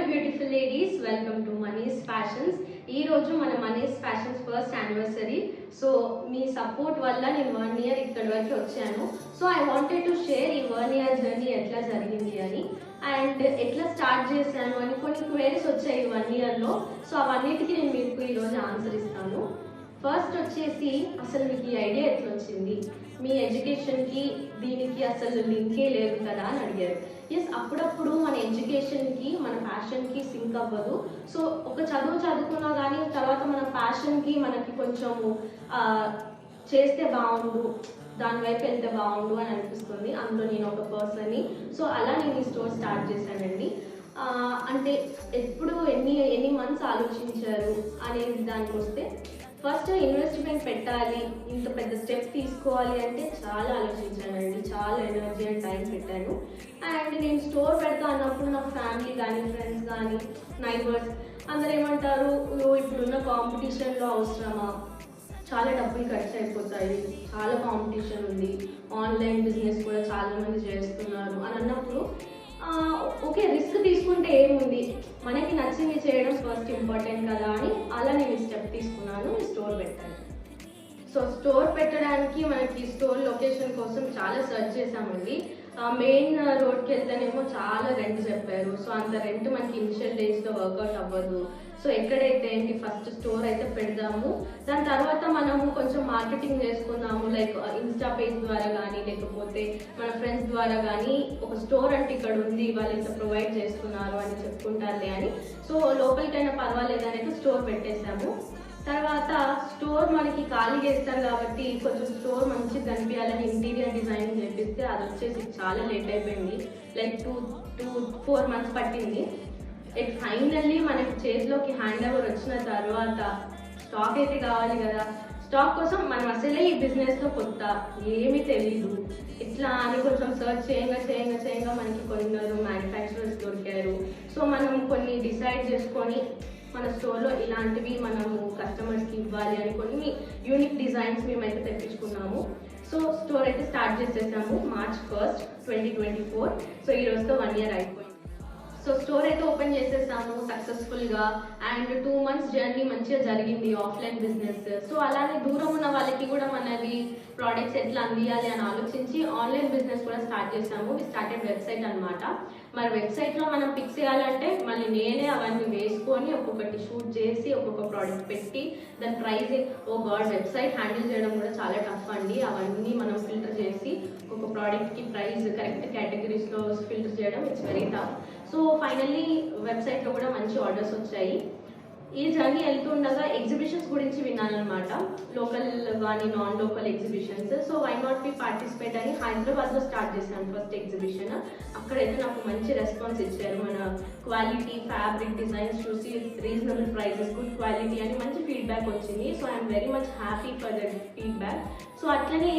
beautiful ladies, welcome to Mani's Fashions. ఈ రోజు మన మనీస్ ఫ్యాషన్స్ ఫస్ట్ యానివర్సరీ. సో మీ support వల్ల నేను 1 year ఇక్కడి వరకు వచ్చాను. So I wanted to share ఈ 1 year జర్నీ ఎట్లా జరిగింది అని అండ్ ఎట్లా స్టార్ట్ చేశాను అని కొన్ని క్వైరీస్ వచ్చాయి 1 yearలో. సో అవన్నిటికీ నేను మీకు ఈరోజు ఆన్సర్ ఇస్తాను. ఫస్ట్ వచ్చేసి అసలు మీకు ఈ ఐడియా ఎట్లా వచ్చింది, మీ ఎడ్యుకేషన్కి దీనికి అసలు లింకే లేదు కదా అని అడిగారు. ఎస్, అప్పుడప్పుడు మన ఎడ్యుకేషన్కి మన ప్యాషన్కి సింక్ అవ్వదు. సో ఒక చదువుకున్నా కానీ తర్వాత మన ప్యాషన్కి మనకి కొంచెం చేస్తే బాగుండు, దాని వైపు వెళ్తే బాగుండు అని అనిపిస్తుంది. అందులో నేను ఒక పర్సన్ని. సో అలా నేను ఈ స్టోర్ స్టార్ట్ చేశానండి. అంటే ఎప్పుడు ఎన్ని మంత్స్ ఆలోచించారు అనేది దానికి వస్తే, ఫస్ట్ ఇన్వెస్ట్మెంట్ పెట్టాలి, ఇంత పెద్ద స్టెప్ తీసుకోవాలి అంటే చాలా ఆలోచించానండి. చాలా ఎనర్జీ అండ్ టైం పెట్టాను. అండ్ నేను స్టోర్ పెడతా అన్నప్పుడు నా ఫ్యామిలీ కానీ ఫ్రెండ్స్ కానీ నైబర్స్ అందరు ఏమంటారు, ఇప్పుడున్న కాంపిటీషన్లో అవసరమా, చాలా డబ్బులు ఖర్చు అయిపోతాయి, చాలా కాంపిటీషన్ ఉంది, ఆన్లైన్ బిజినెస్ కూడా చాలామంది చేస్తున్నారు అని అన్నప్పుడు ఓకే రిస్క్ తీసుకుంటే ఏముంది, మనకి నచ్చింది చేయడం ఫస్ట్ ఇంపార్టెంట్ కదా అని అలా నేను స్టెప్ తీసుకున్నాను, స్టోర్ పెట్టాను. సో స్టోర్ పెట్టడానికి మనకి స్టోర్ లొకేషన్ కోసం చాలా సెర్చ్ చేసామండి. మెయిన్ రోడ్కి వెళ్తేనేమో చాలా రెంట్ చెప్పారు. సో అంత రెంట్ మనకి ఇనిషియల్ డేస్లో వర్కౌట్ అవ్వదు. సో ఎక్కడైతే ఏంటి ఫస్ట్ స్టోర్ అయితే పెడదాము, దాని తర్వాత మనము కొంచెం మార్కెటింగ్ చేసుకుందాము, లైక్ ఇన్స్టా పేజ్ ద్వారా కానీ లేకపోతే మన ఫ్రెండ్స్ ద్వారా కానీ ఒక స్టోర్ అంటే ఇక్కడ ఉంది, వాళ్ళు ఇంత ప్రొవైడ్ చేస్తున్నారు అని చెప్పుకుంటారులే అని. సో లోపలికైనా పర్వాలేదు అనేది స్టోర్ పెట్టేసాము. తర్వాత స్టోర్ మనకి ఖాళీగా ఇస్తారు కాబట్టి కొంచెం స్టోర్ మంచిగా కనిపించాలని ఇంటీరియర్ డిజైన్ చేపిస్తే అది వచ్చేసి చాలా లేట్ అయిపోయింది. లైక్ 2-4 months పట్టింది. ఫైనల్లీ మనకి చేతిలోకి హ్యాండ్ ఓవర్ వచ్చిన తర్వాత స్టాక్ అయితే కావాలి కదా. స్టాక్ కోసం మనం అసలే ఈ బిజినెస్లో కొత్త, ఏమీ తెలీదు. ఇట్లా అని కొంచెం సర్చ్ చేయంగా మనకి కొందరు మ్యానుఫ్యాక్చరర్స్ దొరికారు. సో మనం కొన్ని డిసైడ్ చేసుకొని మన స్టోర్లో ఇలాంటివి మనము కస్టమర్స్కి ఇవ్వాలి అని కొన్ని యూనిక్ డిజైన్స్ మేమైతే తెప్పించుకున్నాము. సో స్టోర్ అయితే స్టార్ట్ చేసేసాము March 1st, 2024. సో ఈ రోజుతో 1 year అయిపోయింది. సో స్టోర్ అయితే ఓపెన్ చేసేసాము సక్సెస్ఫుల్గా. అండ్ 2 months జర్నీ మంచిగా జరిగింది ఆఫ్లైన్ బిజినెస్. సో అలానే దూరం ఉన్న వాళ్ళకి కూడా మనది ప్రోడక్ట్స్ ఎట్లా అందియాలి అని ఆలోచించి ఆన్లైన్ బిజినెస్ కూడా స్టార్ట్ చేసాము. వి స్టార్టెడ్ వెబ్సైట్ అనమాట. మరి వెబ్సైట్లో మనం పిక్స్ చేయాలంటే మళ్ళీ నేనే అవన్నీ వేసుకొని ఒక్కొక్కటి షూట్ చేసి ఒక్కొక్క ప్రోడక్ట్ పెట్టి దాని ప్రైజింగ్, వెబ్సైట్ హ్యాండిల్ చేయడం కూడా చాలా టఫ్ అండి. అవన్నీ మనం ఫిల్టర్ చేసి ఒక్కొక్క ప్రోడక్ట్కి ప్రైస్ కరెక్ట్ కేటగిరీస్లో ఫిల్టర్ చేయడం it's very tough. So finally వెబ్సైట్లో కూడా మంచి ఆర్డర్స్ వచ్చాయి. ఈ జర్నీ వెళ్తుండగా ఎగ్జిబిషన్స్ గురించి విన్నాను అనమాట, లోకల్ కానీ non local exhibitions. So why not be participate అని హైదరాబాద్లో స్టార్ట్ చేశాను ఫస్ట్ ఎగ్జిబిషన్. అక్కడైతే నాకు మంచి రెస్పాన్స్ ఇచ్చారు. మన క్వాలిటీ, ఫ్యాబ్రిక్, డిజైన్స్ చూసి రీజనబుల్ ప్రైసెస్, గుడ్ క్వాలిటీ అని మంచి ఫీడ్బ్యాక్ వచ్చింది. So I'm very much happy for that feedback. So అట్లనే